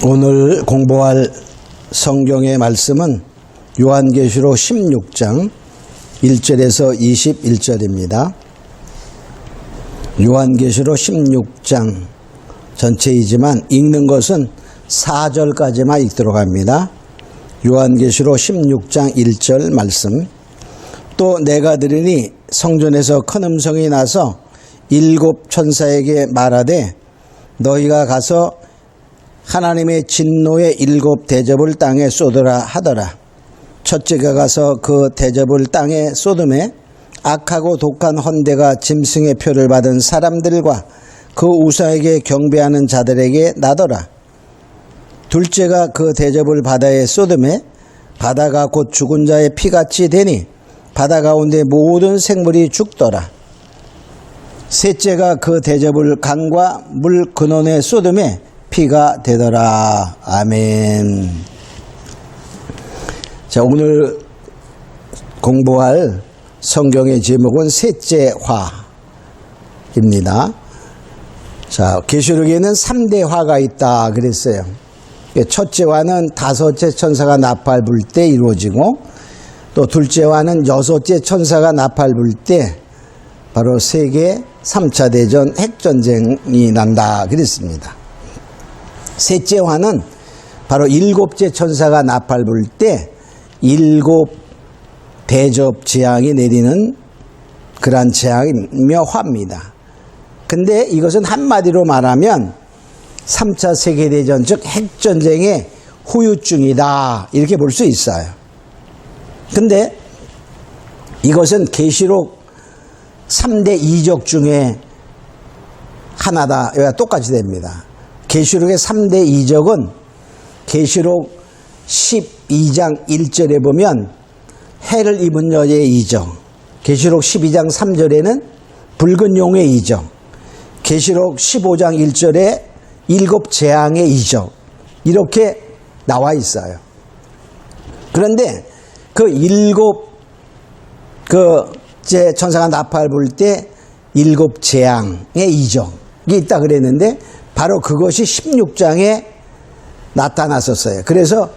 오늘 공부할 성경의 말씀은 요한계시록 16장 1절에서 21절입니다. 요한계시록 16장 전체이지만 읽는 것은 4절까지만 읽도록 합니다. 요한계시록 16장 1절 말씀. 또 내가 들으니 성전에서 큰 음성이 나서 7 천사에게 말하되 너희가 가서 하나님의 진노의 7 대접을 땅에 쏟으라 하더라. 첫째가 가서 그 대접을 땅에 쏟음에 악하고 독한 헌대가 짐승의 표를 받은 사람들과 그 우상에게 경배하는 자들에게 나더라. 둘째가 그 대접을 바다에 쏟음에 바다가 곧 죽은 자의 피같이 되니 바다 가운데 모든 생물이 죽더라. 셋째가 그 대접을 강과 물 근원에 쏟음에 피가 되더라. 아멘. 자, 오늘 공부할 성경의 제목은 셋째 화입니다. 자, 계시록에는 3대 화가 있다 그랬어요. 첫째 화는 5째 천사가 나팔 불 때 이루어지고, 또 둘째 화는 6째 천사가 나팔 불 때 바로 세계 3차 대전 핵전쟁이 난다 그랬습니다. 셋째 화는 바로 7째 천사가 나팔 불 때 7 대접 재앙이 내리는 그러한 재앙이며 화입니다. 근데 이것은 한마디로 말하면 3차 세계대전 즉 핵전쟁의 후유증이다 이렇게 볼 수 있어요. 근데 이것은 계시록 3대 이적 중에 하나다. 똑같이 됩니다. 계시록의 3대 이적은 계시록 12장 1절에 보면 해를 입은 여자의 이적, 계시록 12장 3절에는 붉은 용의 이적, 계시록 15장 1절에 7 재앙의 이적, 이렇게 나와 있어요. 그런데 그 7 천사가 나팔 불 때 7 재앙의 이적이 있다 그랬는데 바로 그것이 16장에 나타났었어요. 그래서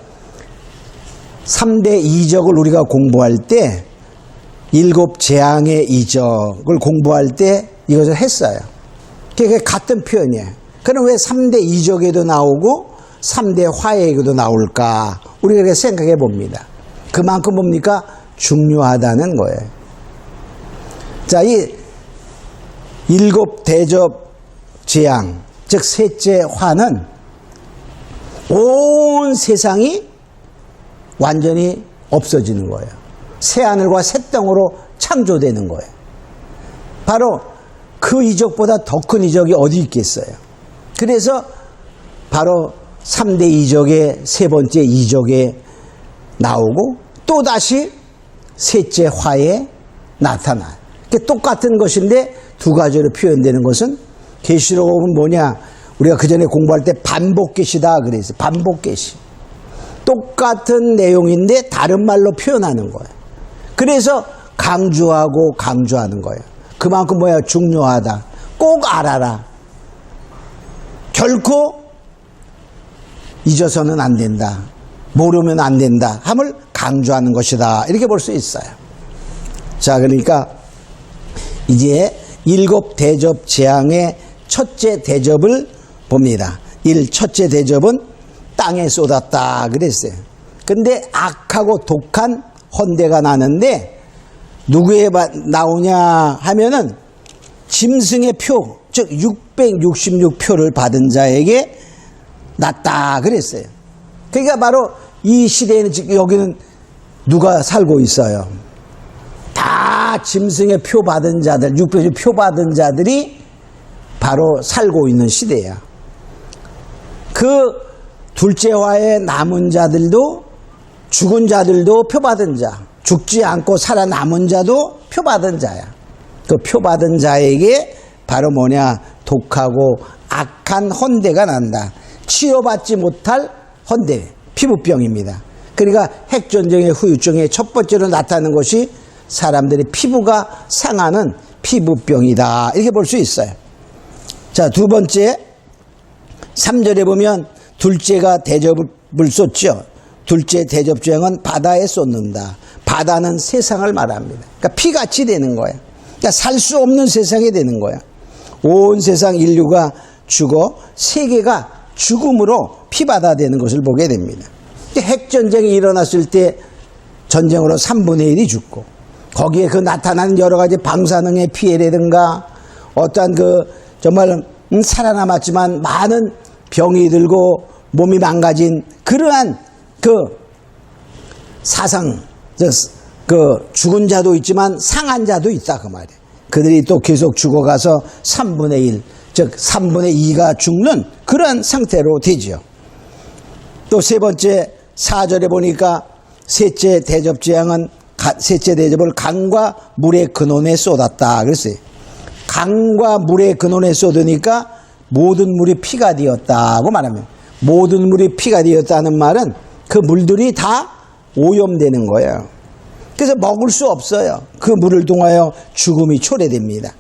3대 이적을 우리가 공부할 때 7 재앙의 이적을 공부할 때 이것을 했어요. 그게 같은 표현이에요. 그럼 왜 3대 이적에도 나오고 3대 화에도 나올까? 우리가 그렇게 생각해 봅니다. 그만큼 뭡니까? 중요하다는 거예요. 자, 이 7 대접 재앙, 즉 셋째 화는 온 세상이 완전히 없어지는 거예요. 새하늘과 새 땅으로 창조되는 거예요. 바로 그 이적보다 더 큰 이적이 어디 있겠어요. 그래서 바로 3대 이적의 세 번째 이적에 나오고 또다시 셋째 화에 나타나요. 똑같은 것인데 두 가지로 표현되는 것은 계시록은 뭐냐? 우리가 그 전에 공부할 때 반복 계시다 그랬어요. 반복 계시. 똑같은 내용인데 다른 말로 표현하는 거예요. 그래서 강조하고 강조하는 거예요. 그만큼 뭐야? 중요하다. 꼭 알아라. 결코 잊어서는 안 된다. 모르면 안 된다. 함을 강조하는 것이다. 이렇게 볼 수 있어요. 자, 그러니까 이제 7 대접 재앙의 첫째 대접을 봅니다. 첫째 대접은 땅에 쏟았다 그랬어요. 근데 악하고 독한 헌대가 나는데 누구에 나오냐 하면은 짐승의 표, 즉 666표를 받은 자에게 났다 그랬어요. 그러니까 바로 이 시대에는 지금 여기는 누가 살고 있어요? 다 짐승의 표 받은 자들, 666표 받은 자들이 바로 살고 있는 시대야. 그 둘째 화에 남은 자들도, 죽은 자들도 표 받은 자, 죽지 않고 살아남은 자도 표 받은 자야. 그 표 받은 자에게 바로 뭐냐? 독하고 악한 헌대가 난다. 치료받지 못할 헌대, 피부병입니다. 그러니까 핵전쟁의 후유증의 첫 번째로 나타나는 것이 사람들의 피부가 상하는 피부병이다. 이렇게 볼 수 있어요. 자, 두 번째 3절에 보면 둘째가 대접을 쏟죠. 둘째 대접죄양은 바다에 쏟는다. 바다는 세상을 말합니다. 그러니까 피같이 되는 거야. 그러니까 살 수 없는 세상이 되는 거야. 온 세상 인류가 죽어 세계가 죽음으로 피바다 되는 것을 보게 됩니다. 핵전쟁이 일어났을 때 전쟁으로 3분의 1이 죽고 거기에 그 나타나는 여러 가지 방사능의 피해라든가 어떠한 정말 살아남았지만 많은 병이 들고 몸이 망가진 그러한 사상, 죽은 자도 있지만 상한 자도 있다 그 말이에요. 그들이 또 계속 죽어가서 3분의 1, 즉 3분의 2가 죽는 그런 상태로 되지요. 또 세 번째 4절에 보니까 셋째 대접재앙은 셋째 대접을 강과 물의 근원에 쏟았다 그랬어요. 강과 물의 근원에 쏟으니까 모든 물이 피가 되었다고 말하면 모든 물이 피가 되었다는 말은 그 물들이 다 오염되는 거예요. 그래서 먹을 수 없어요. 그 물을 통하여 죽음이 초래됩니다.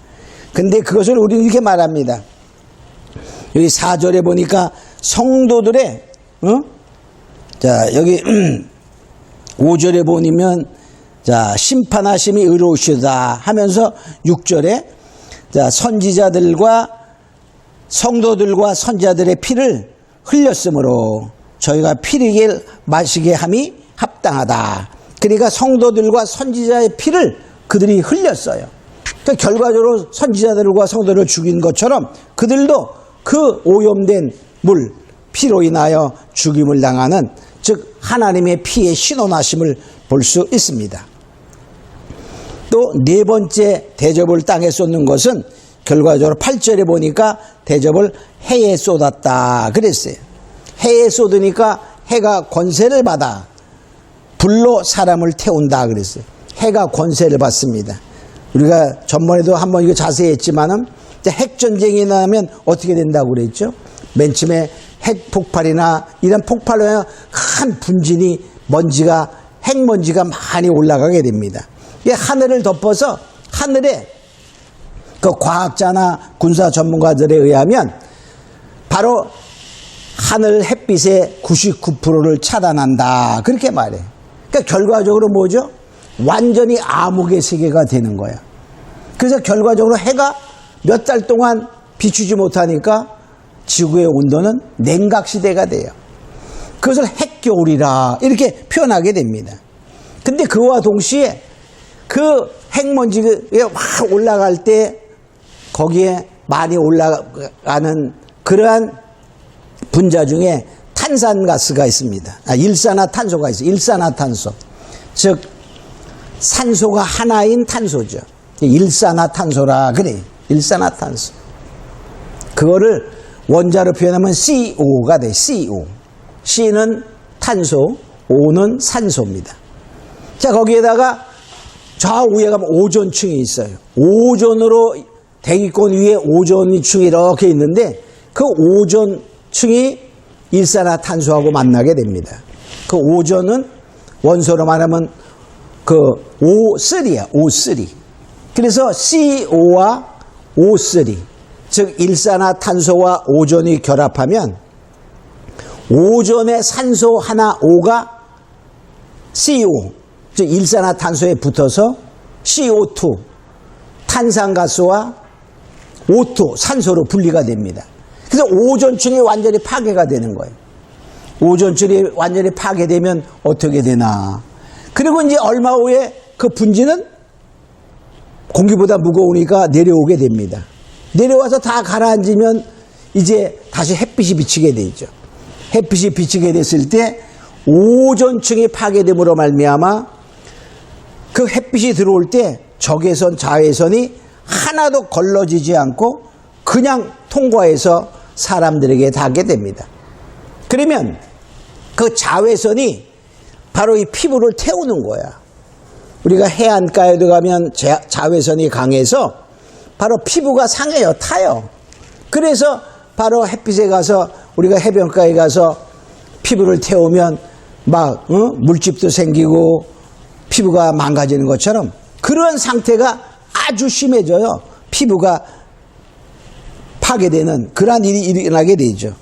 근데 그것을 우리는 이렇게 말합니다. 여기 4절에 보니까 성도들의 자 여기 5절에 보면 자 심판하심이 의로우시다 하면서 6절에 자 선지자들과 성도들과 선지자들의 피를 흘렸으므로 저희가 피를 마시게 함이 합당하다. 그러니까 성도들과 선지자의 피를 그들이 흘렸어요. 그러니까 결과적으로 선지자들과 성도를 죽인 것처럼 그들도 그 오염된 물, 피로 인하여 죽임을 당하는 즉 하나님의 피의 신원하심을 볼 수 있습니다. 또 네 번째 대접을 땅에 쏟는 것은 결과적으로 8절에 보니까 대접을 해에 쏟았다 그랬어요. 해에 쏟으니까 해가 권세를 받아 불로 사람을 태운다 그랬어요. 해가 권세를 받습니다. 우리가 전번에도 한번 이거 자세히 했지만은 핵전쟁이 나면 어떻게 된다고 그랬죠? 맨 처음에 핵폭발이나 이런 폭발로 큰 분진이 핵먼지가 많이 올라가게 됩니다. 이게 하늘을 덮어서 하늘에 그 과학자나 군사 전문가들에 의하면 바로 하늘 햇빛의 99%를 차단한다. 그렇게 말해. 그러니까 결과적으로 뭐죠? 완전히 암흑의 세계가 되는 거야. 그래서 결과적으로 해가 몇 달 동안 비추지 못하니까 지구의 온도는 냉각시대가 돼요. 그것을 핵겨울이라 이렇게 표현하게 됩니다. 근데 그와 동시에 그 핵먼지가 확 올라갈 때 거기에 많이 올라가는 그러한 분자 중에 탄산가스가 있습니다. 일산화탄소가 있어요. 일산화탄소. 즉 산소가 하나인 탄소죠. 일산화탄소라 그래요. 일산화탄소. 그거를 원자로 표현하면 CO가 돼. CO. C는 탄소, O는 산소입니다. 자, 거기에다가 좌우에 가면 오존층이 있어요. 오존으로 대기권 위에 오존층이 이렇게 있는데 그 오존층이 일산화탄소하고 만나게 됩니다. 그 오존은 원소로 말하면 그 O3야. O3. 그래서 CO와 O3 즉 일산화탄소와 오존이 결합하면 오존의 산소 하나 O가 CO 즉 일산화탄소에 붙어서 CO2 탄산가스와 O2 산소로 분리가 됩니다. 그래서 오존층이 완전히 파괴가 되는 거예요. 오존층이 완전히 파괴되면 어떻게 되나. 그리고 이제 얼마 후에 그 분지는 공기보다 무거우니까 내려오게 됩니다. 내려와서 다 가라앉으면 이제 다시 햇빛이 비치게 되죠. 햇빛이 비치게 됐을 때 오존층이 파괴됨으로 말미암아 그 햇빛이 들어올 때 적외선, 자외선이 하나도 걸러지지 않고 그냥 통과해서 사람들에게 닿게 됩니다. 그러면 그 자외선이 바로 이 피부를 태우는 거야. 우리가 해안가에도 가면 자외선이 강해서 바로 피부가 상해요. 타요. 그래서 바로 햇빛에 가서 우리가 해변가에 가서 피부를 태우면 막 물집도 생기고 피부가 망가지는 것처럼 그런 상태가 아주 심해져요. 피부가 파괴되는 그러한 일이 일어나게 되죠.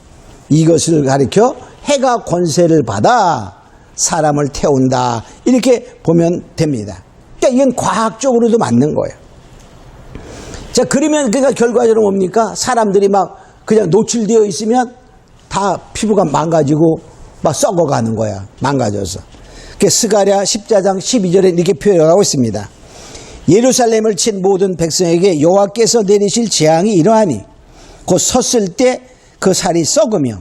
이것을 가리켜 해가 권세를 받아 사람을 태운다. 이렇게 보면 됩니다. 그러니까 이건 과학적으로도 맞는 거예요. 자, 그러면 그러니까 결과적으로 뭡니까? 사람들이 막 그냥 노출되어 있으면 다 피부가 망가지고 막 썩어가는 거야. 망가져서. 스가랴 10장 12절에 이렇게 표현하고 있습니다. 예루살렘을 친 모든 백성에게 여호와께서 내리실 재앙이 이러하니 곧 섰을 때 그 살이 썩으며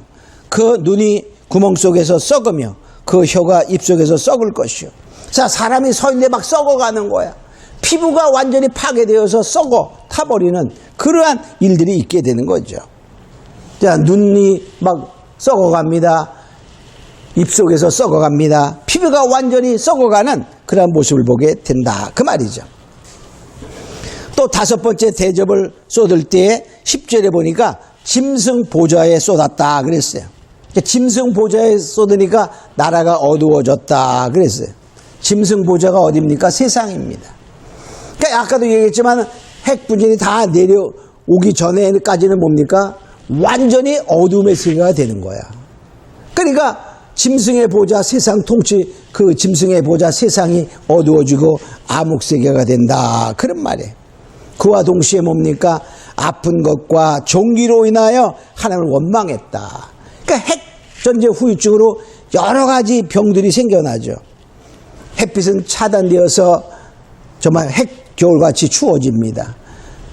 그 눈이 구멍 속에서 썩으며 그 혀가 입속에서 썩을 것이요. 자, 사람이 서 있는데 막 썩어가는 거야. 피부가 완전히 파괴되어서 썩어 타버리는 그러한 일들이 있게 되는 거죠. 자, 눈이 막 썩어갑니다. 입속에서 썩어갑니다. 피부가 완전히 썩어가는 그런 모습을 보게 된다. 그 말이죠. 또 다섯 번째 대접을 쏟을 때에 10절에 보니까 짐승 보좌에 쏟았다 그랬어요. 짐승 보좌에 쏟으니까 나라가 어두워졌다 그랬어요. 짐승 보좌가 어디입니까? 세상입니다. 그러니까 아까도 얘기했지만 핵분진이 다 내려오기 전에까지는 뭡니까? 완전히 어둠의 세계가 되는 거야. 그러니까 짐승의 보좌 세상 통치 그 짐승의 보좌 세상이 어두워지고 암흑세계가 된다. 그런 말이에요. 그와 동시에 뭡니까? 아픈 것과 종기로 인하여 하나님을 원망했다. 그러니까 핵전제 후유증으로 여러 가지 병들이 생겨나죠. 햇빛은 차단되어서 정말 핵겨울같이 추워집니다.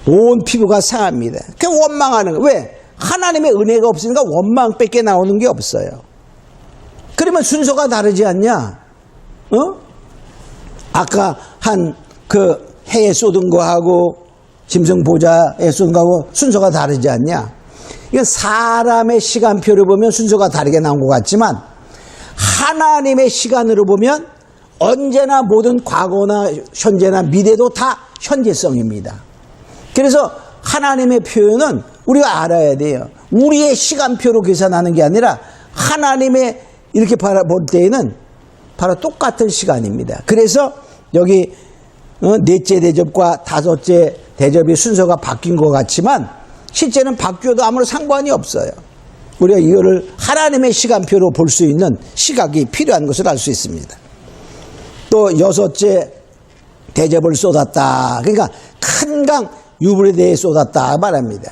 온 피부가 상합니다. 그 원망하는 거예요. 왜? 하나님의 은혜가 없으니까 원망밖에 나오는 게 없어요. 그러면 순서가 다르지 않냐? 아까 한 그 해에 쏟은 거하고 짐승 보좌에 쏟은 거하고 순서가 다르지 않냐? 이건 사람의 시간표를 보면 순서가 다르게 나온 것 같지만 하나님의 시간으로 보면 언제나 모든 과거나 현재나 미래도 다 현재성입니다. 그래서 하나님의 표현은 우리가 알아야 돼요. 우리의 시간표로 계산하는 게 아니라 하나님의 이렇게 바라볼 때에는 바로 똑같은 시간입니다. 그래서 여기 넷째 대접과 다섯째 대접의 순서가 바뀐 것 같지만 실제는 바뀌어도 아무런 상관이 없어요. 우리가 이거를 하나님의 시간표로 볼 수 있는 시각이 필요한 것을 알 수 있습니다. 또 여섯째 대접을 쏟았다. 그러니까 큰 강 유브라데에 쏟았다 말합니다.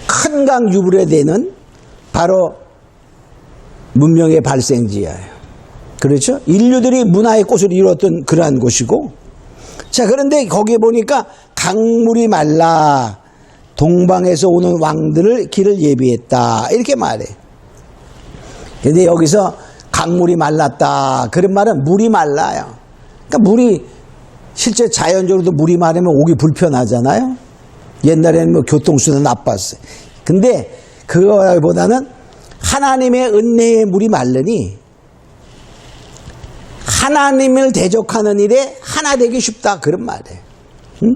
큰 강 유브라데는 바로 문명의 발생지예요. 그렇죠? 인류들이 문화의 꽃을 이루었던 그러한 곳이고, 자, 그런데 거기에 보니까 강물이 말라 동방에서 오는 왕들을 길을 예비했다 이렇게 말해. 근데 여기서 강물이 말랐다 그런 말은 물이 말라요. 그러니까 물이 실제 자연적으로도 물이 마르면 오기 불편하잖아요. 옛날에는 뭐 교통수도 나빴어요. 근데 그거보다는 하나님의 은혜의 물이 마르니 하나님을 대적하는 일에 하나 되기 쉽다 그런 말이에요. 응?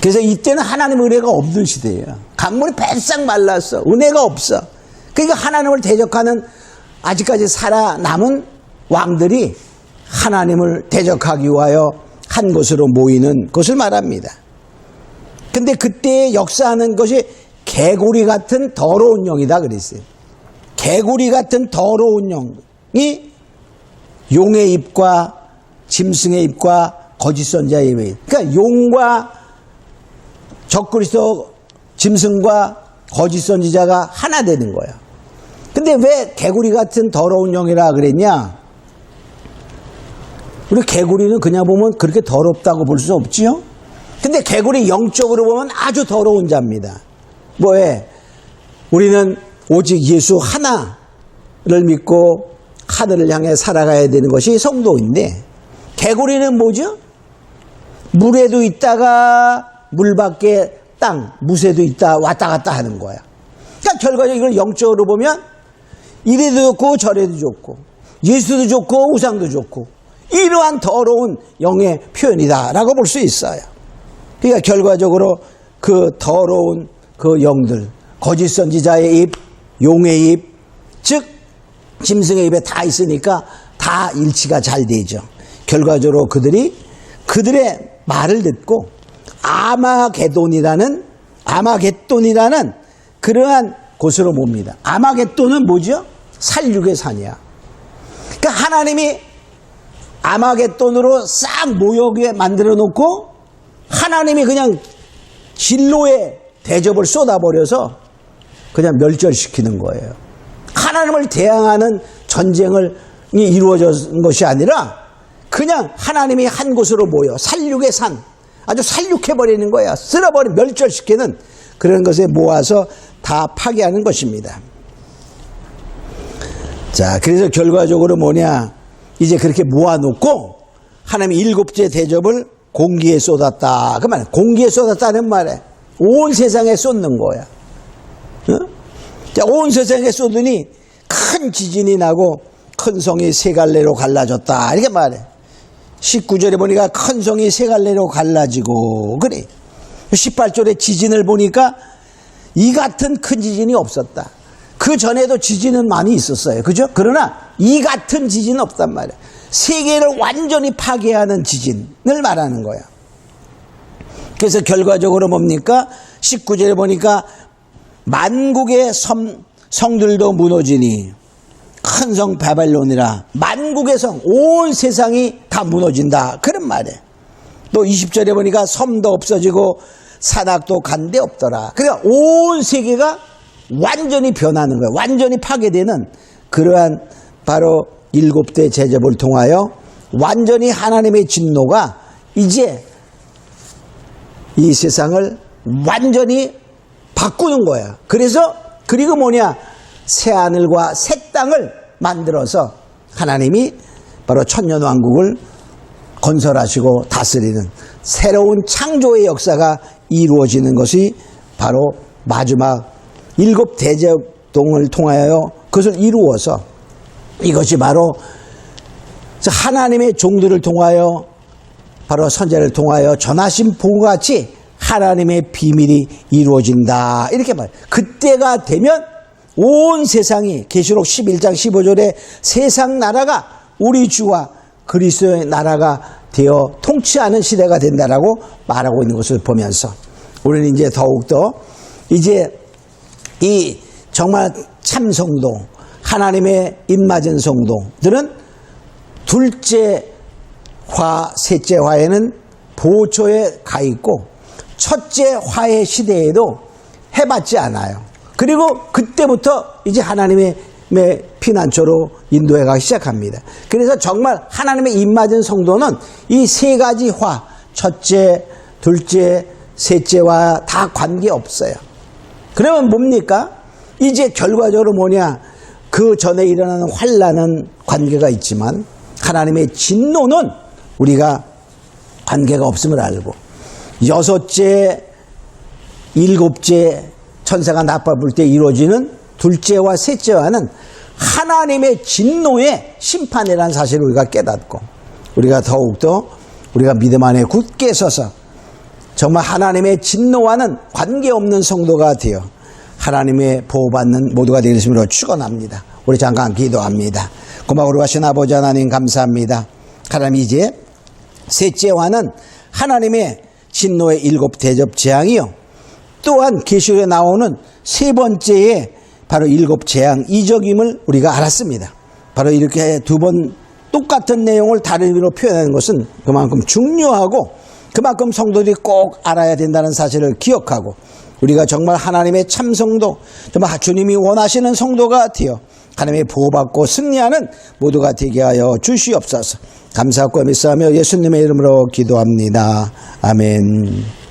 그래서 이때는 하나님 은혜가 없는 시대예요. 강물이 바싹 말랐어. 은혜가 없어. 그러니까 하나님을 대적하는 아직까지 살아남은 왕들이 하나님을 대적하기 위하여 한 곳으로 모이는 것을 말합니다. 근데 그때 역사하는 것이 개구리 같은 더러운 영이다 그랬어요. 개구리 같은 더러운 영이 용의 입과 짐승의 입과 거짓 선자의 입. 그러니까 용과 적그리스도 짐승과 거짓 선지자가 하나 되는 거야. 근데 왜 개구리 같은 더러운 영이라 그랬냐? 우리 개구리는 그냥 보면 그렇게 더럽다고 볼 수 없지요? 근데 개구리 영적으로 보면 아주 더러운 자입니다. 뭐해? 우리는 오직 예수 하나를 믿고 하늘을 향해 살아가야 되는 것이 성도인데, 개구리는 뭐죠? 물에도 있다가 물 밖에 땅, 무새도 있다 왔다 갔다 하는 거야. 그러니까 결과적으로 이걸 영적으로 보면 이래도 좋고 저래도 좋고 예수도 좋고 우상도 좋고 이러한 더러운 영의 표현이다라고 볼 수 있어요. 그러니까 결과적으로 그 더러운 그 영들, 거짓 선지자의 입, 용의 입, 즉 짐승의 입에 다 있으니까 다 일치가 잘 되죠. 결과적으로 그들의 말을 듣고 아마겟돈이라는 그러한 곳으로 봅니다. 아마겟돈은 뭐죠? 살육의 산이야. 그러니까 하나님이 아마겟돈으로 싹 모여게 만들어 놓고 하나님이 그냥 진로의 대접을 쏟아버려서 그냥 멸절시키는 거예요. 하나님을 대항하는 전쟁이 이루어진 것이 아니라 그냥 하나님이 한 곳으로 모여 살육의 산, 아주 살육해버리는 거야. 쓸어버리는, 멸절시키는 그런 것에 모아서 다 파괴하는 것입니다. 자, 그래서 결과적으로 뭐냐, 이제 그렇게 모아놓고 하나님이 일곱째 대접을 공기에 쏟았다. 그 말이야. 공기에 쏟았다는 말에 온 세상에 쏟는 거야. 자, 온 세상에 쏟으니 큰 지진이 나고 큰 성이 세 갈래로 갈라졌다. 이렇게 말해. 19절에 보니까 큰 성이 세 갈래로 갈라지고, 그래. 18절에 지진을 보니까 이 같은 큰 지진이 없었다. 그 전에도 지진은 많이 있었어요. 그죠? 그러나 이 같은 지진은 없단 말이야. 세계를 완전히 파괴하는 지진을 말하는 거야. 그래서 결과적으로 뭡니까? 19절에 보니까 만국의 성들도 무너지니 큰 성 바벨론이라. 만국의 성, 온 세상이 다 무너진다. 그런 말이에요. 또 20절에 보니까 섬도 없어지고 산악도 간데 없더라. 그러니까 온 세계가 완전히 변하는 거예요. 완전히 파괴되는 그러한 바로 일곱대 대접을 통하여 완전히 하나님의 진노가 이제 이 세상을 완전히 바꾸는 거야. 그리고 뭐냐, 새 하늘과 새 땅을 만들어서 하나님이 바로 천년왕국을 건설하시고 다스리는 새로운 창조의 역사가 이루어지는 것이 바로 마지막 일곱 대접동을 통하여 그것을 이루어서 이것이 바로 하나님의 종들을 통하여 바로 선제를 통하여 전하신 복음같이 하나님의 비밀이 이루어진다. 이렇게 말해요. 그때가 되면 온 세상이 계시록 11장 15절에 세상 나라가 우리 주와 그리스도의 나라가 되어 통치하는 시대가 된다라고 말하고 있는 것을 보면서 우리는 이제 더욱더 이제 이 정말 참성도 하나님의 입맞은 성도들은 둘째 화, 셋째 화에는 보초에 가 있고 첫째 화의 시대에도 해봤지 않아요. 그리고 그때부터 이제 하나님의 피난처로 인도해 가기 시작합니다. 그래서 정말 하나님의 입맞은 성도는 이 세 가지 화, 첫째, 둘째, 셋째와 다 관계없어요. 그러면 뭡니까? 이제 결과적으로 뭐냐, 그 전에 일어나는 환난은 관계가 있지만 하나님의 진노는 우리가 관계가 없음을 알고, 여섯째, 일곱째 천사가 나팔 불 때 이루어지는 둘째와 셋째와는 하나님의 진노의 심판이라는 사실을 우리가 깨닫고, 우리가 더욱더 우리가 믿음 안에 굳게 서서 정말 하나님의 진노와는 관계없는 성도가 되어 하나님의 보호받는 모두가 되겠음으로 축원합니다. 우리 잠깐 기도합니다. 고마우로 하신 아버지 하나님 감사합니다. 하나님, 이제 셋째와는 하나님의 진노의 일곱 대접 재앙이요, 또한 계시록에 나오는 세 번째의 바로 일곱 재앙 이적임을 우리가 알았습니다. 바로 이렇게 두 번 똑같은 내용을 다른 의미로 표현하는 것은 그만큼 중요하고 그만큼 성도들이 꼭 알아야 된다는 사실을 기억하고, 우리가 정말 하나님의 참성도, 정말 주님이 원하시는 성도가 되어 하나님의 보호받고 승리하는 모두가 되게 하여 주시옵소서. 감사하고 믿사하며 예수님의 이름으로 기도합니다. 아멘.